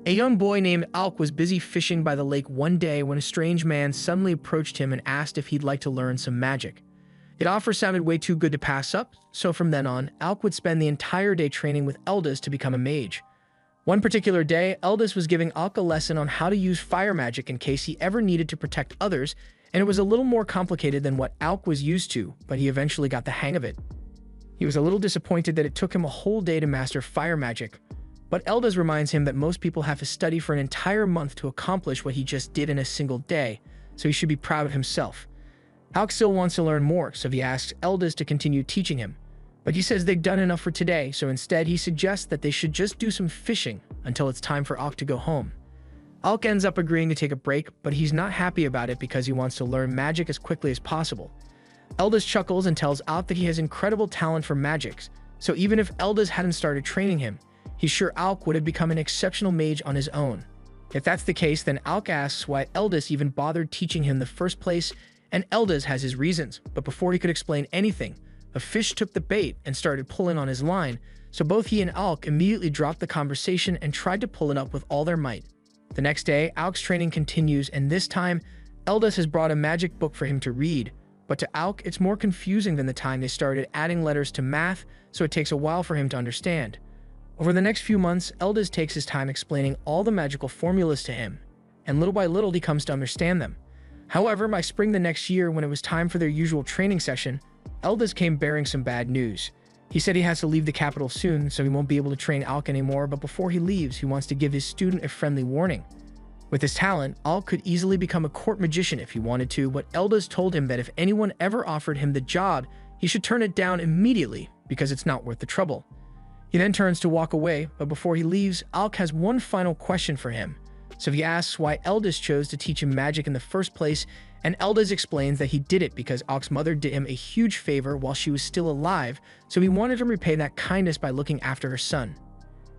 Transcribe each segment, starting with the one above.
A young boy named Alec was busy fishing by the lake one day when a strange man suddenly approached him and asked if he'd like to learn some magic. The offer sounded way too good to pass up, so from then on, Alec would spend the entire day training with Eldest to become a mage. One particular day, Eldest was giving Alec a lesson on how to use fire magic in case he ever needed to protect others, and it was a little more complicated than what Alec was used to, but he eventually got the hang of it. He was a little disappointed that it took him a whole day to master fire magic, but Eldest reminds him that most people have to study for an entire month to accomplish what he just did in a single day, so he should be proud of himself. Alec still wants to learn more, so he asks Eldest to continue teaching him. But he says they've done enough for today, so instead he suggests that they should just do some fishing until it's time for Alec to go home. Alec ends up agreeing to take a break, but he's not happy about it because he wants to learn magic as quickly as possible. Eldest chuckles and tells Alec that he has incredible talent for magics, so even if Eldest hadn't started training him, he's sure Alec would have become an exceptional mage on his own. If that's the case, then Alec asks why Eldest even bothered teaching him in the first place, and Eldest has his reasons, but before he could explain anything, a fish took the bait and started pulling on his line, so both he and Alec immediately dropped the conversation and tried to pull it up with all their might. The next day, Alec's training continues, and this time, Eldest has brought a magic book for him to read, but to Alec, it's more confusing than the time they started adding letters to math, so it takes a while for him to understand. Over the next few months, Eldest takes his time explaining all the magical formulas to him, and little by little he comes to understand them. However, by spring the next year, when it was time for their usual training session, Eldest came bearing some bad news. He said he has to leave the capital soon, so he won't be able to train Alec anymore, but before he leaves, he wants to give his student a friendly warning. With his talent, Alec could easily become a court magician if he wanted to, but Eldest told him that if anyone ever offered him the job, he should turn it down immediately because it's not worth the trouble. He then turns to walk away, but before he leaves, Alec has one final question for him. So he asks why Eldest chose to teach him magic in the first place, and Eldest explains that he did it because Alec's mother did him a huge favor while she was still alive, so he wanted to repay that kindness by looking after her son.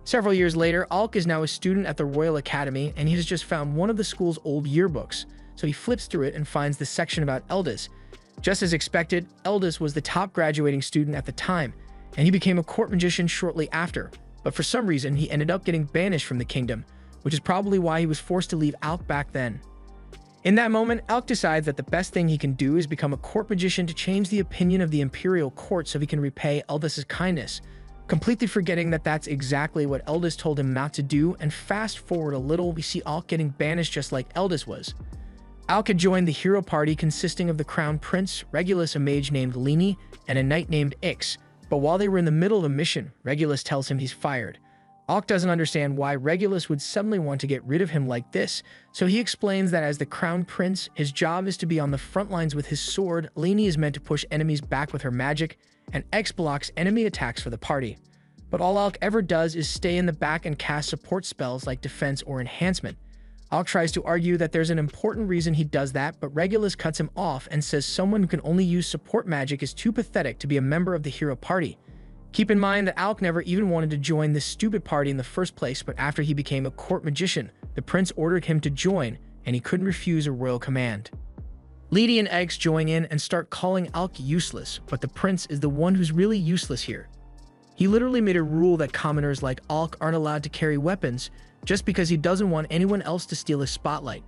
Several years later, Alec is now a student at the Royal Academy, and he has just found one of the school's old yearbooks, so he flips through it and finds the section about Eldest. Just as expected, Eldest was the top graduating student at the time, and he became a court magician shortly after, but for some reason he ended up getting banished from the kingdom, which is probably why he was forced to leave Alec back then. In that moment, Alec decides that the best thing he can do is become a court magician to change the opinion of the imperial court so he can repay Eldest's kindness, completely forgetting that that's exactly what Eldest told him not to do, and fast forward a little, we see Alec getting banished just like Eldest was. Alec had joined the hero party consisting of the crown prince, Regulus, a mage named Leni, and a knight named Ix, but while they were in the middle of a mission, Regulus tells him he's fired. Alec doesn't understand why Regulus would suddenly want to get rid of him like this, so he explains that as the crown prince, his job is to be on the front lines with his sword, Leni is meant to push enemies back with her magic, and X blocks enemy attacks for the party. But all Alec ever does is stay in the back and cast support spells like defense or enhancement. Alec tries to argue that there's an important reason he does that, but Regulus cuts him off and says someone who can only use support magic is too pathetic to be a member of the hero party. Keep in mind that Alec never even wanted to join this stupid party in the first place, but after he became a court magician, the prince ordered him to join, and he couldn't refuse a royal command. Leni and Eggs join in and start calling Alec useless, but the prince is the one who's really useless here. He literally made a rule that commoners like Alec aren't allowed to carry weapons, just because he doesn't want anyone else to steal his spotlight.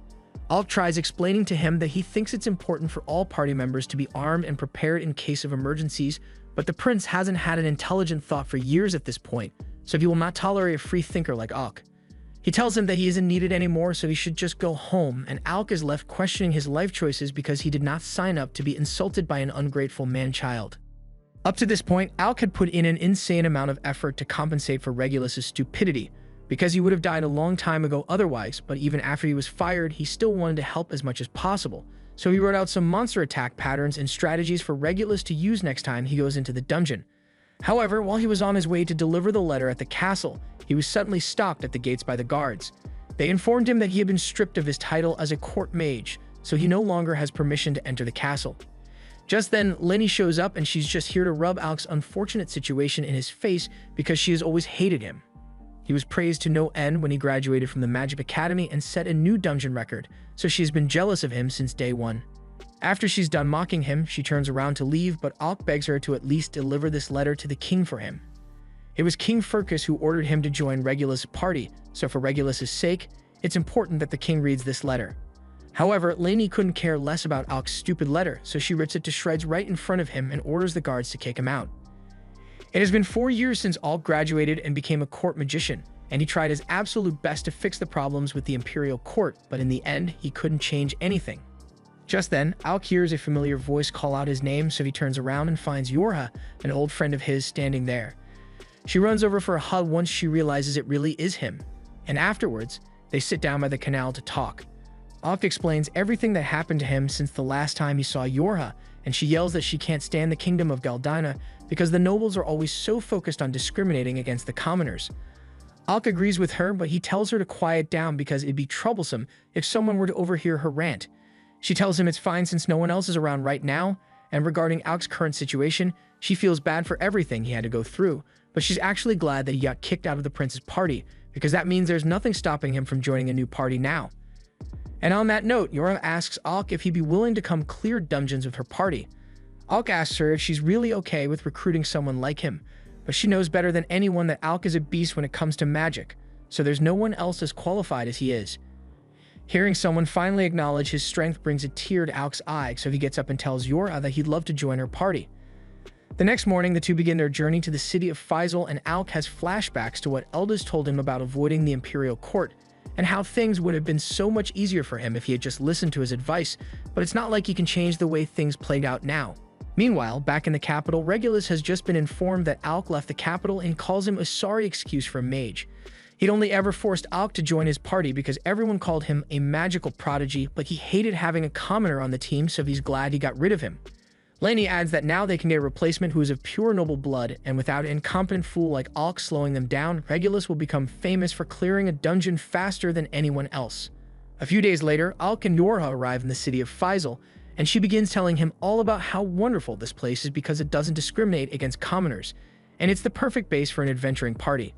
Alec tries explaining to him that he thinks it's important for all party members to be armed and prepared in case of emergencies, but the prince hasn't had an intelligent thought for years at this point, so he will not tolerate a free thinker like Alec. He tells him that he isn't needed anymore, so he should just go home, and Alec is left questioning his life choices because he did not sign up to be insulted by an ungrateful man-child. Up to this point, Alec had put in an insane amount of effort to compensate for Regulus's stupidity, because he would have died a long time ago otherwise, but even after he was fired, he still wanted to help as much as possible. So he wrote out some monster attack patterns and strategies for Regulus to use next time he goes into the dungeon. However, while he was on his way to deliver the letter at the castle, he was suddenly stopped at the gates by the guards. They informed him that he had been stripped of his title as a court mage, so he no longer has permission to enter the castle. Just then, Leni shows up and she's just here to rub Alec's unfortunate situation in his face because she has always hated him. He was praised to no end when he graduated from the Magic Academy and set a new dungeon record, so she's been jealous of him since day one. After she's done mocking him, she turns around to leave, but Alec begs her to at least deliver this letter to the king for him. It was King Furcus who ordered him to join Regulus' party, so for Regulus' sake, it's important that the king reads this letter. However, Lainey couldn't care less about Alc's stupid letter, so she rips it to shreds right in front of him and orders the guards to kick him out. It has been 4 years since Alc graduated and became a court magician, and he tried his absolute best to fix the problems with the imperial court, but in the end, he couldn't change anything. Just then, Alc hears a familiar voice call out his name, so he turns around and finds Yorha, an old friend of his, standing there. She runs over for a hug once she realizes it really is him, and afterwards, they sit down by the canal to talk. Alc explains everything that happened to him since the last time he saw Yorha, and she yells that she can't stand the kingdom of Galdina because the nobles are always so focused on discriminating against the commoners. Alc agrees with her, but he tells her to quiet down because it'd be troublesome if someone were to overhear her rant. She tells him it's fine since no one else is around right now, and regarding Alc's current situation, she feels bad for everything he had to go through, but she's actually glad that he got kicked out of the prince's party, because that means there's nothing stopping him from joining a new party now. And on that note, Yorha asks Alc if he'd be willing to come clear dungeons with her party. Alc asks her if she's really okay with recruiting someone like him, but she knows better than anyone that Alc is a beast when it comes to magic, so there's no one else as qualified as he is. Hearing someone finally acknowledge his strength brings a tear to Alc's eye, so he gets up and tells Yorha that he'd love to join her party. The next morning, the two begin their journey to the city of Faisal, and Alc has flashbacks to what Eldest told him about avoiding the imperial court, and how things would have been so much easier for him if he had just listened to his advice, but it's not like he can change the way things played out now. Meanwhile, back in the capital, Regulus has just been informed that Alc left the capital and calls him a sorry excuse for a mage. He'd only ever forced Alc to join his party because everyone called him a magical prodigy, but he hated having a commoner on the team, so he's glad he got rid of him. Lainey adds that now they can get a replacement who is of pure noble blood, and without an incompetent fool like Alc slowing them down, Regulus will become famous for clearing a dungeon faster than anyone else. A few days later, Alc and Yorha arrive in the city of Faisal, and she begins telling him all about how wonderful this place is because it doesn't discriminate against commoners, and it's the perfect base for an adventuring party.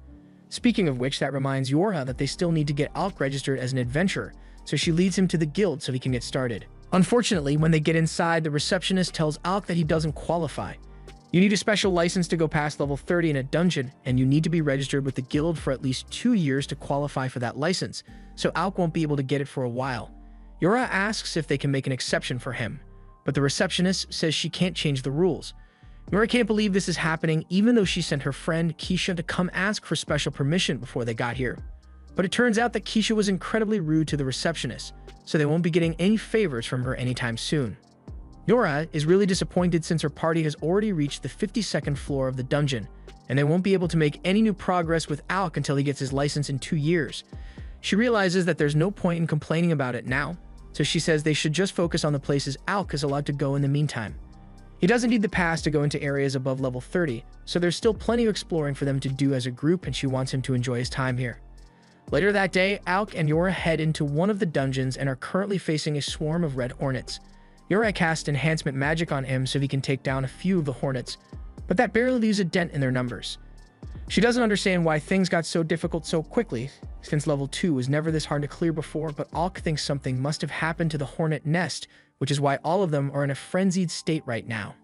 Speaking of which, that reminds Yorha that they still need to get Alc registered as an adventurer, so she leads him to the guild so he can get started. Unfortunately, when they get inside, the receptionist tells Alc that he doesn't qualify. You need a special license to go past level 30 in a dungeon, and you need to be registered with the guild for at least 2 years to qualify for that license, so Alc won't be able to get it for a while. Yorha asks if they can make an exception for him, but the receptionist says she can't change the rules. Yorha can't believe this is happening, even though she sent her friend Keisha to come ask for special permission before they got here. But it turns out that Keisha was incredibly rude to the receptionist, so they won't be getting any favors from her anytime soon. Yorha is really disappointed since her party has already reached the 52nd floor of the dungeon, and they won't be able to make any new progress with Alc until he gets his license in 2 years. She realizes that there's no point in complaining about it now, so she says they should just focus on the places Alc is allowed to go in the meantime. He doesn't need the pass to go into areas above level 30, so there's still plenty of exploring for them to do as a group, and she wants him to enjoy his time here. Later that day, Alc and Yorha head into one of the dungeons and are currently facing a swarm of red hornets. Yorha casts enhancement magic on him so he can take down a few of the hornets, but that barely leaves a dent in their numbers. She doesn't understand why things got so difficult so quickly, since level 2 was never this hard to clear before, but Alc thinks something must have happened to the hornet nest, which is why all of them are in a frenzied state right now.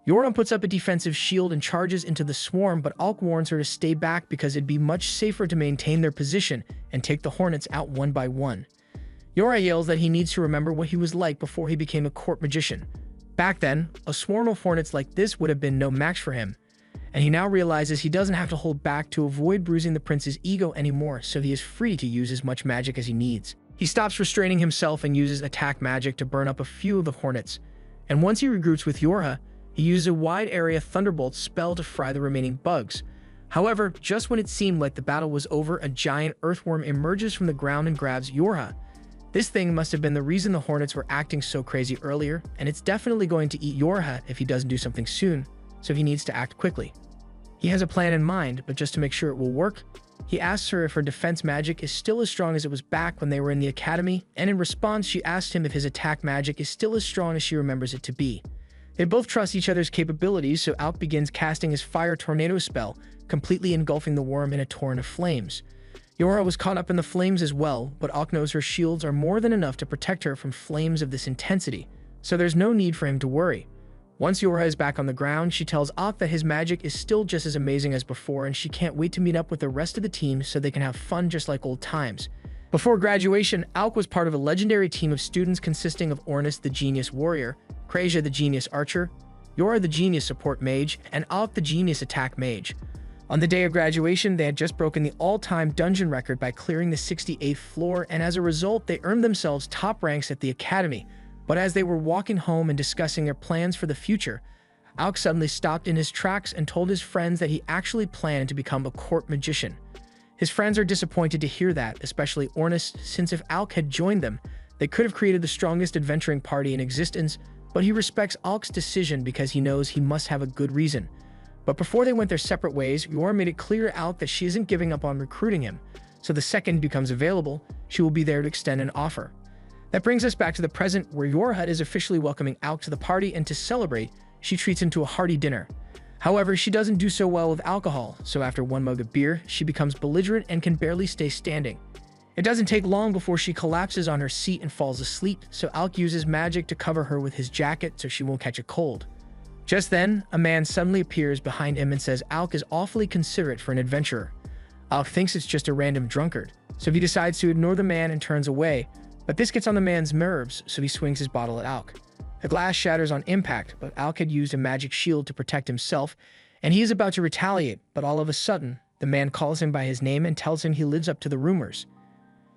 Yorha puts up a defensive shield and charges into the swarm, but Alc warns her to stay back because it'd be much safer to maintain their position and take the hornets out one by one. Yorha yells that he needs to remember what he was like before he became a court magician. Back then, a swarm of hornets like this would have been no match for him, and he now realizes he doesn't have to hold back to avoid bruising the prince's ego anymore, so he is free to use as much magic as he needs. He stops restraining himself and uses attack magic to burn up a few of the hornets, and once he regroups with Yorha, he uses a wide area thunderbolt spell to fry the remaining bugs. However, just when it seemed like the battle was over, a giant earthworm emerges from the ground and grabs Yorha. This thing must have been the reason the hornets were acting so crazy earlier, and it's definitely going to eat Yorha if he doesn't do something soon, so he needs to act quickly. He has a plan in mind, but just to make sure it will work, he asks her if her defense magic is still as strong as it was back when they were in the academy, and in response she asks him if his attack magic is still as strong as she remembers it to be. They both trust each other's capabilities, so Alc begins casting his fire tornado spell, completely engulfing the worm in a torrent of flames. Yorha was caught up in the flames as well, but Alc knows her shields are more than enough to protect her from flames of this intensity, so there's no need for him to worry. Once Yorha is back on the ground, she tells Alec that his magic is still just as amazing as before and she can't wait to meet up with the rest of the team so they can have fun just like old times. Before graduation, Alec was part of a legendary team of students consisting of Ornis the Genius Warrior, Krasia the Genius Archer, Yorha the Genius Support Mage, and Alec the Genius Attack Mage. On the day of graduation, they had just broken the all-time dungeon record by clearing the 68th floor, and as a result, they earned themselves top ranks at the academy. But as they were walking home and discussing their plans for the future, Alec suddenly stopped in his tracks and told his friends that he actually planned to become a court magician. His friends are disappointed to hear that, especially Ornis, since if Alec had joined them, they could have created the strongest adventuring party in existence, but he respects Alec's decision because he knows he must have a good reason. But before they went their separate ways, Yorha made it clear to Alec that she isn't giving up on recruiting him, so the second he becomes available, she will be there to extend an offer. That brings us back to the present, where Yorha is officially welcoming Alec to the party, and to celebrate, she treats him to a hearty dinner. However, she doesn't do so well with alcohol, so after one mug of beer, she becomes belligerent and can barely stay standing. It doesn't take long before she collapses on her seat and falls asleep, so Alec uses magic to cover her with his jacket so she won't catch a cold. Just then, a man suddenly appears behind him and says Alec is awfully considerate for an adventurer. Alec thinks it's just a random drunkard, so he decides to ignore the man and turns away, but this gets on the man's nerves, so he swings his bottle at Alec. The glass shatters on impact, but Alec had used a magic shield to protect himself, and he is about to retaliate, but all of a sudden, the man calls him by his name and tells him he lives up to the rumors.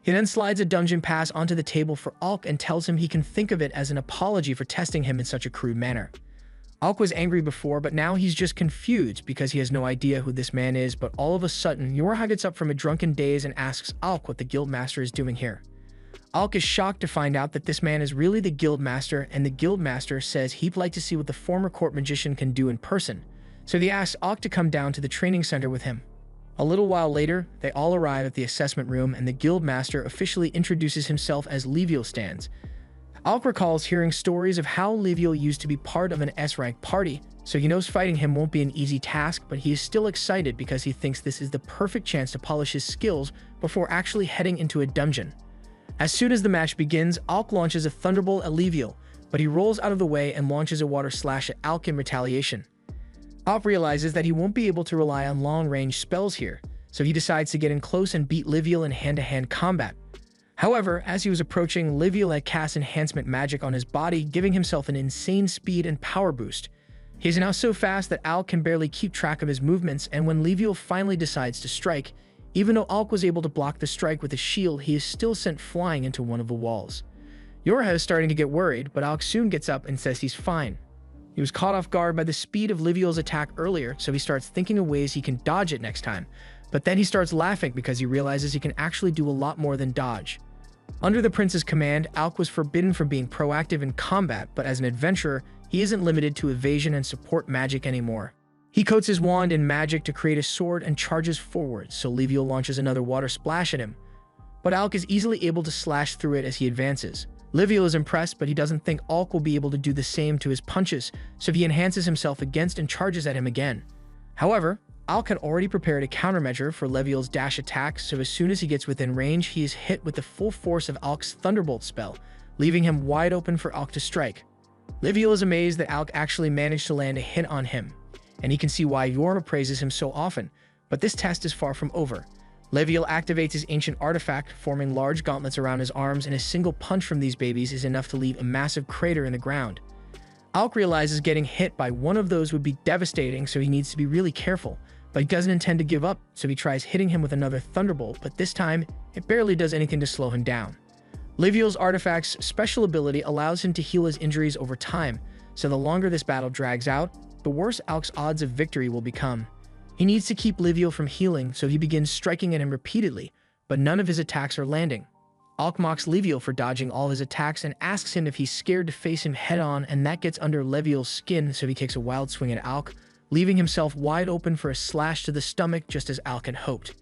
He then slides a dungeon pass onto the table for Alec and tells him he can think of it as an apology for testing him in such a crude manner. Alec was angry before, but now he's just confused because he has no idea who this man is, but all of a sudden, Yorha gets up from a drunken daze and asks Alec what the Guildmaster is doing here. Alec is shocked to find out that this man is really the Guildmaster, and the Guildmaster says he'd like to see what the former court magician can do in person, so he asks Alec to come down to the training center with him. A little while later, they all arrive at the assessment room and the Guildmaster officially introduces himself as Leviel Stands. Alec recalls hearing stories of how Leviel used to be part of an S-rank party, so he knows fighting him won't be an easy task, but he is still excited because he thinks this is the perfect chance to polish his skills before actually heading into a dungeon. As soon as the match begins, Alec launches a thunderbolt at Leviel, but he rolls out of the way and launches a water slash at Alec in retaliation. Alec realizes that he won't be able to rely on long-range spells here, so he decides to get in close and beat Leviel in hand-to-hand combat. However, as he was approaching, Leviel had cast enhancement magic on his body, giving himself an insane speed and power boost. He is now so fast that Alec can barely keep track of his movements, and when Leviel finally decides to strike, even though Alec was able to block the strike with his shield, he is still sent flying into one of the walls. Yorha is starting to get worried, but Alec soon gets up and says he's fine. He was caught off guard by the speed of Liviel's attack earlier, so he starts thinking of ways he can dodge it next time. But then he starts laughing because he realizes he can actually do a lot more than dodge. Under the prince's command, Alec was forbidden from being proactive in combat, but as an adventurer, he isn't limited to evasion and support magic anymore. He coats his wand in magic to create a sword and charges forward, so Leviel launches another water splash at him. But Alec is easily able to slash through it as he advances. Leviel is impressed, but he doesn't think Alec will be able to do the same to his punches, so he enhances himself against and charges at him again. However, Alec had already prepared a countermeasure for Leviel's dash attack, so as soon as he gets within range, he is hit with the full force of Alec's Thunderbolt spell, leaving him wide open for Alec to strike. Leviel is amazed that Alec actually managed to land a hit on him, and he can see why Yorha praises him so often, but this test is far from over. Leviel activates his ancient artifact, forming large gauntlets around his arms, and a single punch from these babies is enough to leave a massive crater in the ground. Alec realizes getting hit by one of those would be devastating, so he needs to be really careful, but he doesn't intend to give up, so he tries hitting him with another Thunderbolt, but this time, it barely does anything to slow him down. Leviel's artifact's special ability allows him to heal his injuries over time, so the longer this battle drags out, the worse Alec's odds of victory will become. He needs to keep Leviel from healing, so he begins striking at him repeatedly, but none of his attacks are landing. Alec mocks Leviel for dodging all his attacks and asks him if he's scared to face him head-on, and that gets under Leviel's skin, so he takes a wild swing at Alec, leaving himself wide open for a slash to the stomach just as Alec had hoped.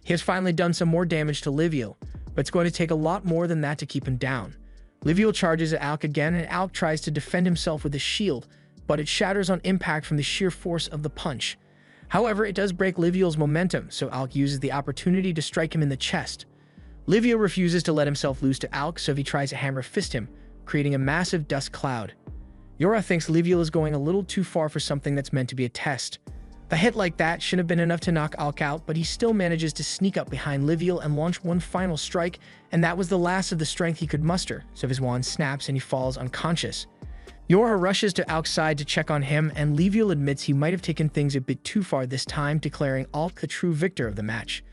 He has finally done some more damage to Leviel, but it's going to take a lot more than that to keep him down. Leviel charges at Alec again, and Alec tries to defend himself with his shield, but it shatters on impact from the sheer force of the punch. However, it does break Leviel's momentum, so Alec uses the opportunity to strike him in the chest. Leviel refuses to let himself loose to Alec, so he tries to hammer fist him, creating a massive dust cloud. Yora thinks Liviel is going a little too far for something that's meant to be a test. The hit like that shouldn't have been enough to knock Alec out, but he still manages to sneak up behind Liviel and launch one final strike, and that was the last of the strength he could muster, so his wand snaps and he falls unconscious. Yora rushes to Alc's side to check on him, and Liviel admits he might have taken things a bit too far this time, declaring Alec the true victor of the match.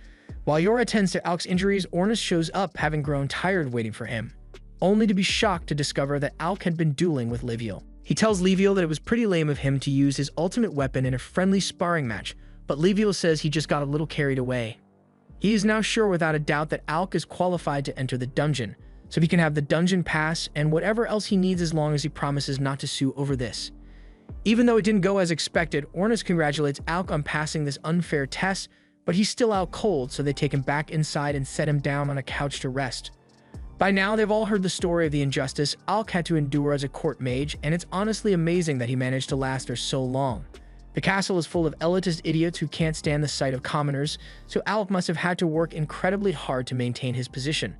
While Yora attends to Alc's injuries, Ornis shows up, having grown tired waiting for him, only to be shocked to discover that Alec had been dueling with Liviel. He tells Liviel that it was pretty lame of him to use his ultimate weapon in a friendly sparring match, but Liviel says he just got a little carried away. He is now sure without a doubt that Alec is qualified to enter the dungeon, so he can have the dungeon pass and whatever else he needs as long as he promises not to sue over this. Even though it didn't go as expected, Ornis congratulates Alec on passing this unfair test, but he's still out cold, so they take him back inside and set him down on a couch to rest. By now, they've all heard the story of the injustice Alec had to endure as a court mage, and it's honestly amazing that he managed to last there so long. The castle is full of elitist idiots who can't stand the sight of commoners, so Alec must have had to work incredibly hard to maintain his position.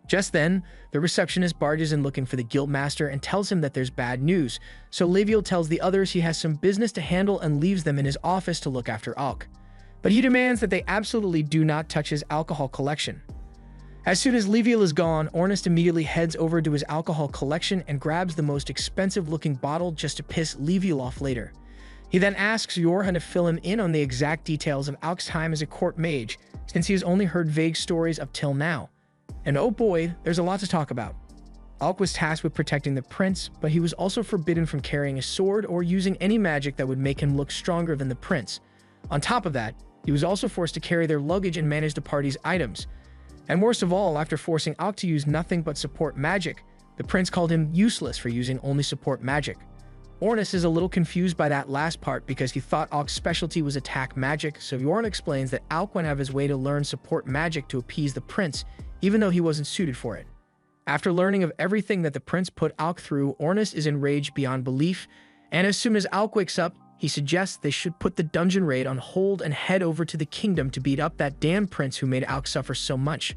Just then, the receptionist barges in looking for the guildmaster and tells him that there's bad news, so Liviel tells the others he has some business to handle and leaves them in his office to look after Alec. But he demands that they absolutely do not touch his alcohol collection. As soon as Liviel is gone, Ornis immediately heads over to his alcohol collection and grabs the most expensive-looking bottle just to piss Liviel off later. He then asks Yorhan to fill him in on the exact details of Alec's time as a court mage, since he has only heard vague stories up till now. And oh boy, there's a lot to talk about. Alec was tasked with protecting the prince, but he was also forbidden from carrying a sword or using any magic that would make him look stronger than the prince. On top of that, he was also forced to carry their luggage and manage the party's items. And worst of all, after forcing Alec to use nothing but support magic, the prince called him useless for using only support magic. Ornis is a little confused by that last part because he thought Alec's specialty was attack magic, so Yorn explains that Alec went out of his way to learn support magic to appease the prince, even though he wasn't suited for it. After learning of everything that the prince put Alec through, Ornis is enraged beyond belief, and as soon as Alec wakes up, he suggests they should put the dungeon raid on hold and head over to the kingdom to beat up that damn prince who made Alec suffer so much.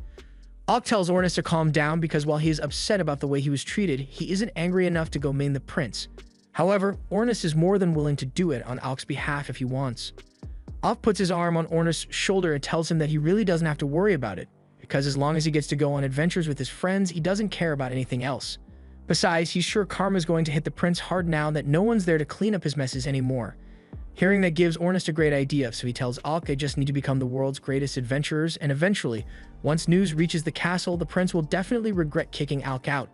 Alec tells Ornis to calm down because while he is upset about the way he was treated, he isn't angry enough to go maim the prince. However, Ornis is more than willing to do it on Alec's behalf if he wants. Alec puts his arm on Ornis' shoulder and tells him that he really doesn't have to worry about it, because as long as he gets to go on adventures with his friends, he doesn't care about anything else. Besides, he's sure karma's going to hit the prince hard now that no one's there to clean up his messes anymore. Hearing that gives Ornis a great idea, so he tells Alec they just need to become the world's greatest adventurers, and eventually, once news reaches the castle, the prince will definitely regret kicking Alec out.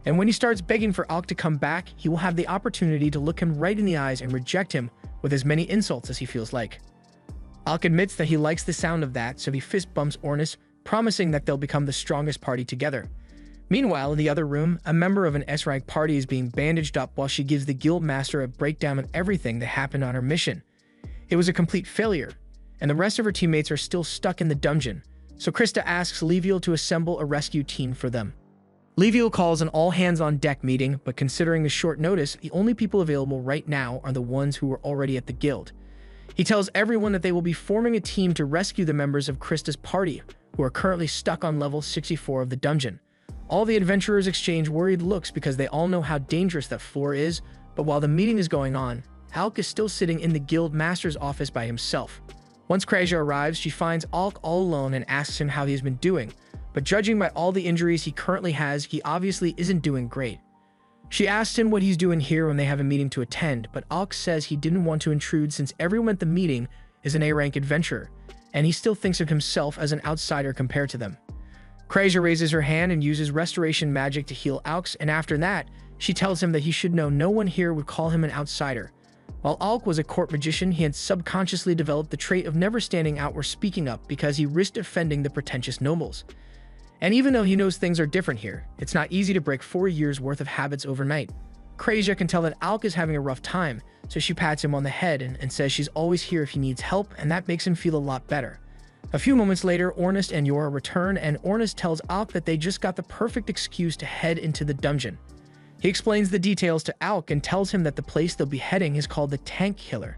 And when he starts begging for Alec to come back, he will have the opportunity to look him right in the eyes and reject him with as many insults as he feels like. Alec admits that he likes the sound of that, so he fist bumps Ornis, promising that they'll become the strongest party together. Meanwhile, in the other room, a member of an S-rank party is being bandaged up while she gives the guild master a breakdown of everything that happened on her mission. It was a complete failure, and the rest of her teammates are still stuck in the dungeon, so Krista asks Liviel to assemble a rescue team for them. Liviel calls an all-hands-on-deck meeting, but considering the short notice, the only people available right now are the ones who were already at the guild. He tells everyone that they will be forming a team to rescue the members of Krista's party, who are currently stuck on level 64 of the dungeon. All the adventurers exchange worried looks because they all know how dangerous that floor is, but while the meeting is going on, Alec is still sitting in the guild master's office by himself. Once Kreja arrives, she finds Alec all alone and asks him how he's been doing, but judging by all the injuries he currently has, he obviously isn't doing great. She asks him what he's doing here when they have a meeting to attend, but Alec says he didn't want to intrude since everyone at the meeting is an A-rank adventurer, and he still thinks of himself as an outsider compared to them. Kreja raises her hand and uses restoration magic to heal Alec, and after that, she tells him that he should know no one here would call him an outsider. While Alec was a court magician, he had subconsciously developed the trait of never standing out or speaking up because he risked offending the pretentious nobles. And even though he knows things are different here, it's not easy to break 4 years' worth of habits overnight. Kreja can tell that Alec is having a rough time, so she pats him on the head and says she's always here if he needs help, and that makes him feel a lot better. A few moments later, Ornis and Yora return, and Ornis tells Alec that they just got the perfect excuse to head into the dungeon. He explains the details to Alec and tells him that the place they'll be heading is called the Tank Killer.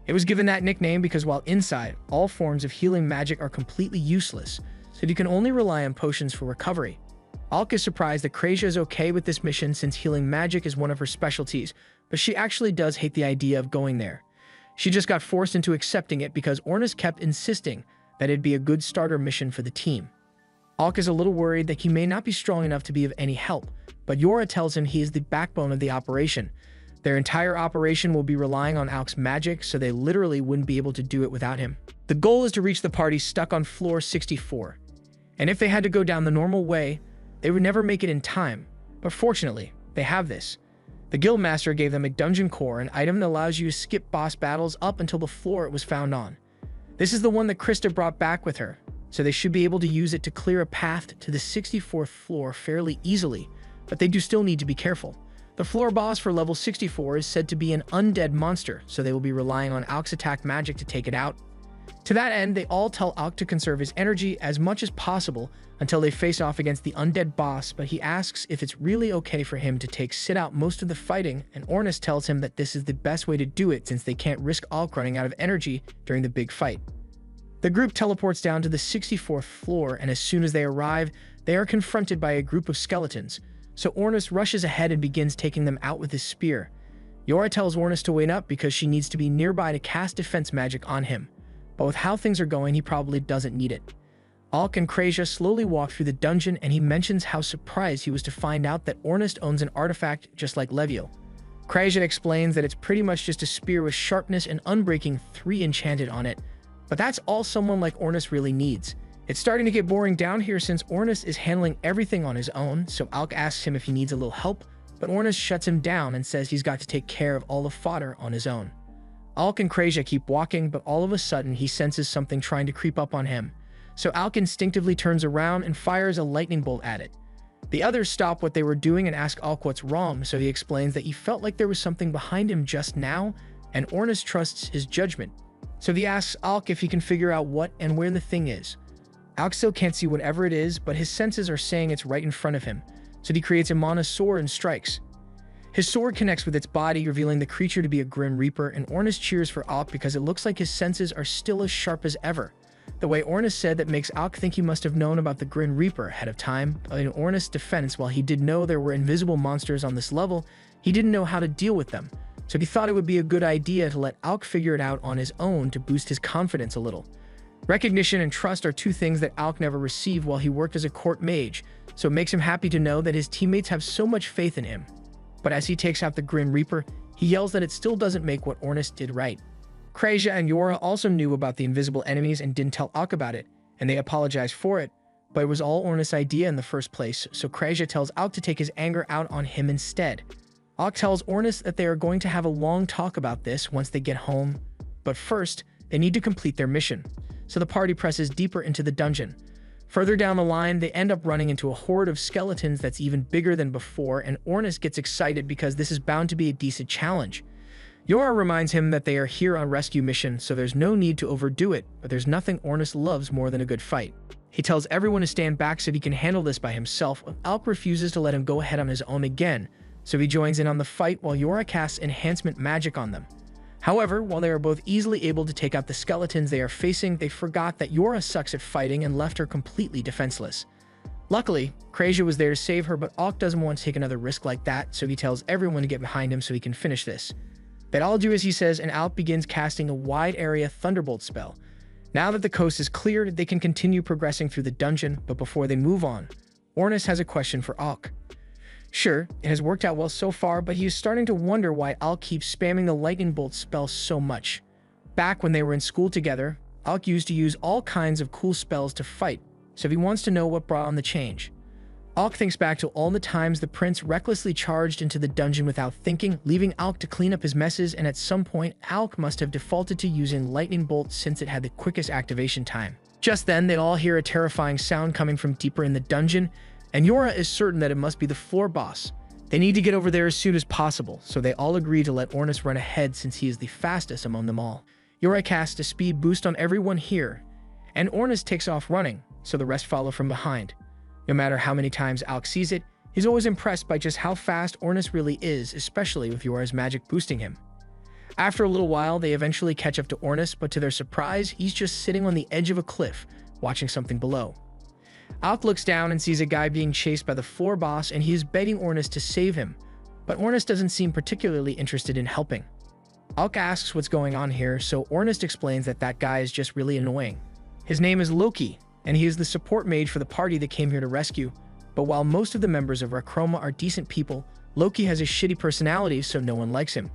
It was given that nickname because while inside, all forms of healing magic are completely useless, so you can only rely on potions for recovery. Alec is surprised that Krasia is okay with this mission since healing magic is one of her specialties, but she actually does hate the idea of going there. She just got forced into accepting it because Ornis kept insisting that it'd be a good starter mission for the team. Alec is a little worried that he may not be strong enough to be of any help, but Yora tells him he is the backbone of the operation. Their entire operation will be relying on Alec's magic, so they literally wouldn't be able to do it without him. The goal is to reach the party stuck on floor 64, and if they had to go down the normal way, they would never make it in time, but fortunately, they have this. The Guildmaster gave them a dungeon core, an item that allows you to skip boss battles up until the floor it was found on. This is the one that Krista brought back with her, so they should be able to use it to clear a path to the 64th floor fairly easily, but they do still need to be careful. The floor boss for level 64 is said to be an undead monster, so they will be relying on Alec's attack magic to take it out. To that end, they all tell Alec to conserve his energy as much as possible until they face off against the undead boss, but he asks if it's really okay for him to sit out most of the fighting, and Ornis tells him that this is the best way to do it since they can't risk Alec running out of energy during the big fight. The group teleports down to the 64th floor, and as soon as they arrive, they are confronted by a group of skeletons, so Ornis rushes ahead and begins taking them out with his spear. Yora tells Ornis to wait up because she needs to be nearby to cast defense magic on him, but with how things are going, he probably doesn't need it. Alec and Krasia slowly walk through the dungeon, and he mentions how surprised he was to find out that Ornis owns an artifact just like Leviel. Krasia explains that it's pretty much just a spear with sharpness and unbreaking 3 enchanted on it, but that's all someone like Ornis really needs. It's starting to get boring down here since Ornis is handling everything on his own, so Alec asks him if he needs a little help, but Ornis shuts him down and says he's got to take care of all the fodder on his own. Alec and Krasia keep walking, but all of a sudden he senses something trying to creep up on him, so Alec instinctively turns around and fires a lightning bolt at it. The others stop what they were doing and ask Alec what's wrong, so he explains that he felt like there was something behind him just now, and Ornis trusts his judgment. So he asks Alec if he can figure out what and where the thing is. Alec still can't see whatever it is, but his senses are saying it's right in front of him, so he creates a mana sword and strikes. His sword connects with its body, revealing the creature to be a Grim Reaper, and Ornis cheers for Alec because it looks like his senses are still as sharp as ever. The way Ornis said that makes Alec think he must have known about the Grim Reaper ahead of time, but in Ornis' defense, while he did know there were invisible monsters on this level, he didn't know how to deal with them, so he thought it would be a good idea to let Alec figure it out on his own to boost his confidence a little. Recognition and trust are 2 things that Alec never received while he worked as a court mage, so it makes him happy to know that his teammates have so much faith in him. But as he takes out the Grim Reaper, he yells that it still doesn't make what Ornis did right. Krasia and Yora also knew about the invisible enemies and didn't tell Alec about it, and they apologized for it, but it was all Ornis' idea in the first place, so Krasia tells Alec to take his anger out on him instead. Alec tells Ornis that they are going to have a long talk about this once they get home, but first, they need to complete their mission, so the party presses deeper into the dungeon. Further down the line, they end up running into a horde of skeletons that's even bigger than before, and Ornis gets excited because this is bound to be a decent challenge. Yora reminds him that they are here on rescue mission, so there's no need to overdo it, but there's nothing Ornis loves more than a good fight. He tells everyone to stand back so he can handle this by himself, but Alec refuses to let him go ahead on his own again, so he joins in on the fight while Yora casts enhancement magic on them. However, while they are both easily able to take out the skeletons they are facing, they forgot that Yora sucks at fighting and left her completely defenseless. Luckily, Krasia was there to save her, but Alec doesn't want to take another risk like that, so he tells everyone to get behind him so he can finish this. They'd all do as he says, and Alec begins casting a wide area thunderbolt spell. Now that the coast is cleared, they can continue progressing through the dungeon, but before they move on, Ornis has a question for Alec. Sure, it has worked out well so far, but he is starting to wonder why Alec keeps spamming the lightning bolt spell so much. Back when they were in school together, Alec used to use all kinds of cool spells to fight, so he wants to know what brought on the change. Alec thinks back to all the times the prince recklessly charged into the dungeon without thinking, leaving Alec to clean up his messes, and at some point, Alec must have defaulted to using lightning bolt since it had the quickest activation time. Just then, they all hear a terrifying sound coming from deeper in the dungeon, and Yora is certain that it must be the floor boss. They need to get over there as soon as possible, so they all agree to let Ornis run ahead since he is the fastest among them all. Yora casts a speed boost on everyone here, and Ornis takes off running, so the rest follow from behind. No matter how many times Alec sees it, he's always impressed by just how fast Ornis really is, especially with Yora's magic boosting him. After a little while, they eventually catch up to Ornis, but to their surprise, he's just sitting on the edge of a cliff, watching something below. Alec looks down and sees a guy being chased by the floor boss, and he is begging Ornus to save him, but Ornus doesn't seem particularly interested in helping. Alec asks what's going on here, so Ornus explains that that guy is just really annoying. His name is Loki, and he is the support mage for the party that came here to rescue, but while most of the members of Rachroma are decent people, Loki has a shitty personality, so no one likes him.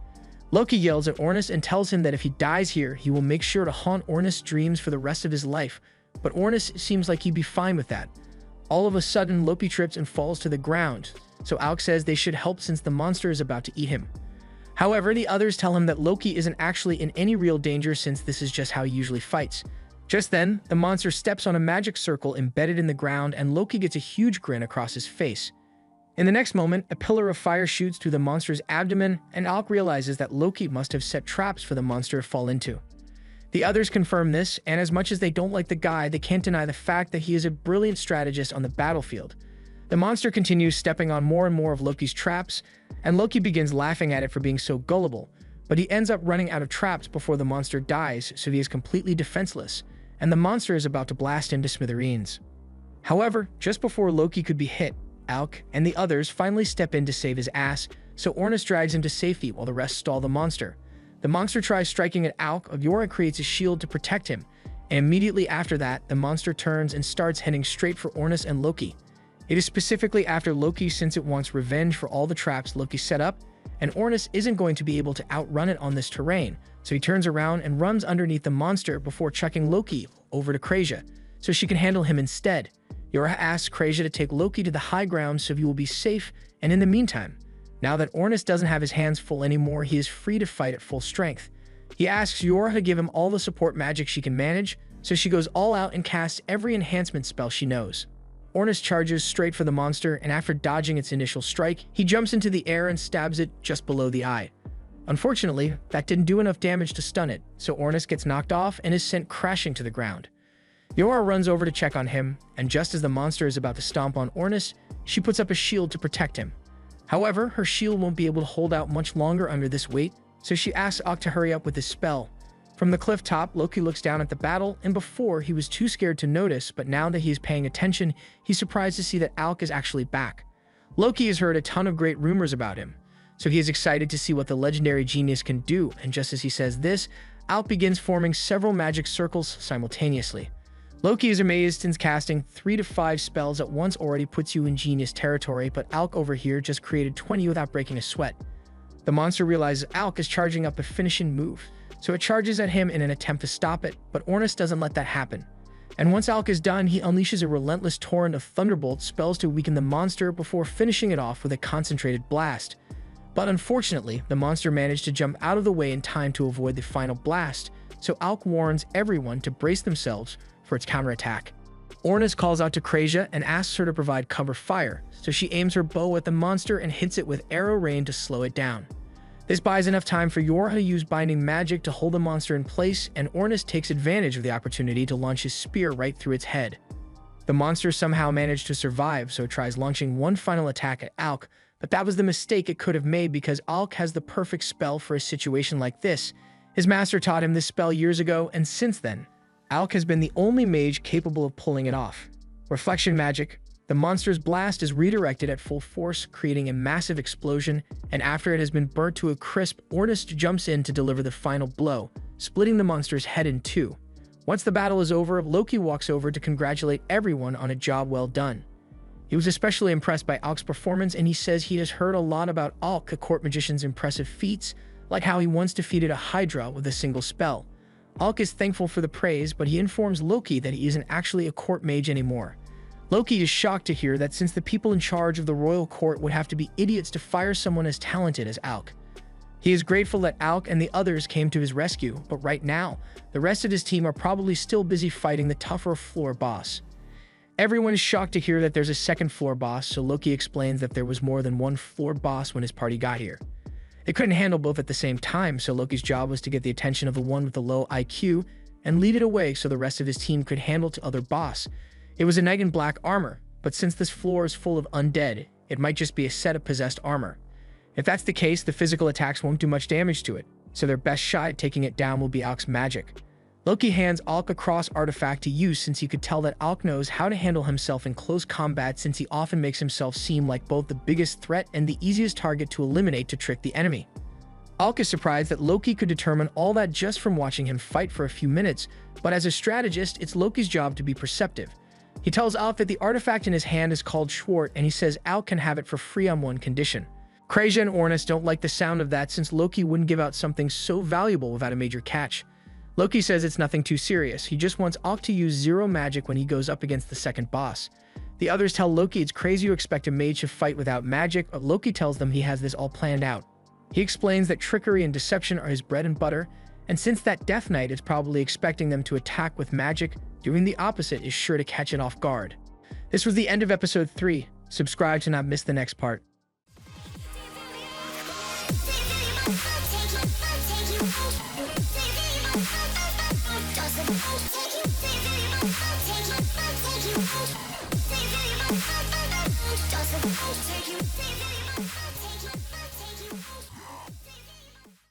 Loki yells at Ornus and tells him that if he dies here, he will make sure to haunt Ornus' dreams for the rest of his life, but Ornus seems like he'd be fine with that. All of a sudden, Loki trips and falls to the ground, so Alec says they should help since the monster is about to eat him. However, the others tell him that Loki isn't actually in any real danger since this is just how he usually fights. Just then, the monster steps on a magic circle embedded in the ground, and Loki gets a huge grin across his face. In the next moment, a pillar of fire shoots through the monster's abdomen, and Alec realizes that Loki must have set traps for the monster to fall into. The others confirm this, and as much as they don't like the guy, they can't deny the fact that he is a brilliant strategist on the battlefield. The monster continues stepping on more and more of Loki's traps, and Loki begins laughing at it for being so gullible, but he ends up running out of traps before the monster dies, so he is completely defenseless, and the monster is about to blast him to smithereens. However, just before Loki could be hit, Alec and the others finally step in to save his ass, so Ornus drags him to safety while the rest stall the monster. The monster tries striking at Alec. Ygret creates a shield to protect him, and immediately after that, the monster turns and starts heading straight for Ornus and Loki. It is specifically after Loki since it wants revenge for all the traps Loki set up, and Ornus isn't going to be able to outrun it on this terrain, so he turns around and runs underneath the monster before chucking Loki over to Krasia, so she can handle him instead. Ygret asks Krasia to take Loki to the high ground so he will be safe, and in the meantime, now that Ornus doesn't have his hands full anymore, he is free to fight at full strength. He asks Ygret to give him all the support magic she can manage, so she goes all out and casts every enhancement spell she knows. Ornus charges straight for the monster, and after dodging its initial strike, he jumps into the air and stabs it just below the eye. Unfortunately, that didn't do enough damage to stun it, so Ornus gets knocked off and is sent crashing to the ground. Ygret runs over to check on him, and just as the monster is about to stomp on Ornus, she puts up a shield to protect him. However, her shield won't be able to hold out much longer under this weight, so she asks Alec to hurry up with his spell. From the cliff top, Loki looks down at the battle, and before, he was too scared to notice, but now that he is paying attention, he's surprised to see that Alec is actually back. Loki has heard a ton of great rumors about him, so he is excited to see what the legendary genius can do, and just as he says this, Alec begins forming several magic circles simultaneously. Loki is amazed since casting 3 to 5 spells at once already puts you in genius territory, but Alec over here just created 20 without breaking a sweat. The monster realizes Alec is charging up a finishing move, so it charges at him in an attempt to stop it, but Ornus doesn't let that happen. And once Alec is done, he unleashes a relentless torrent of thunderbolt spells to weaken the monster before finishing it off with a concentrated blast. But unfortunately, the monster managed to jump out of the way in time to avoid the final blast, so Alec warns everyone to brace themselves for its counterattack. Ornus calls out to Krasia and asks her to provide cover fire, so she aims her bow at the monster and hits it with arrow rain to slow it down. This buys enough time for Ygret to use binding magic to hold the monster in place, and Ornus takes advantage of the opportunity to launch his spear right through its head. The monster somehow managed to survive, so it tries launching one final attack at Alec, but that was the mistake it could have made because Alec has the perfect spell for a situation like this. His master taught him this spell years ago, and since then, Alec has been the only mage capable of pulling it off. Reflection magic. The monster's blast is redirected at full force, creating a massive explosion, and after it has been burnt to a crisp, Ornus jumps in to deliver the final blow, splitting the monster's head in two. Once the battle is over, Loki walks over to congratulate everyone on a job well done. He was especially impressed by Alec's performance, and he says he has heard a lot about Alec, the court magician's impressive feats, like how he once defeated a Hydra with a single spell. Alec is thankful for the praise, but he informs Loki that he isn't actually a court mage anymore. Loki is shocked to hear that since the people in charge of the royal court would have to be idiots to fire someone as talented as Alec. He is grateful that Alec and the others came to his rescue, but right now, the rest of his team are probably still busy fighting the tougher floor boss. Everyone is shocked to hear that there's a second floor boss, so Loki explains that there was more than one floor boss when his party got here. They couldn't handle both at the same time, so Loki's job was to get the attention of the one with the low IQ and lead it away so the rest of his team could handle the other boss. It was a knight in black armor, but since this floor is full of undead, it might just be a set of possessed armor. If that's the case, the physical attacks won't do much damage to it, so their best shot at taking it down will be Alec's magic. Loki hands Alec a cross artifact to use since he could tell that Alec knows how to handle himself in close combat since he often makes himself seem like both the biggest threat and the easiest target to eliminate to trick the enemy. Alec is surprised that Loki could determine all that just from watching him fight for a few minutes, but as a strategist, it's Loki's job to be perceptive. He tells Alec that the artifact in his hand is called Schwart, and he says Alec can have it for free on one condition. Kreja and Ornis don't like the sound of that since Loki wouldn't give out something so valuable without a major catch. Loki says it's nothing too serious, he just wants Alec to use zero magic when he goes up against the second boss. The others tell Loki it's crazy to expect a mage to fight without magic, but Loki tells them he has this all planned out. He explains that trickery and deception are his bread and butter, and since that Death Knight is probably expecting them to attack with magic, doing the opposite is sure to catch it off guard. This was the end of episode 3. Subscribe to not miss the next part.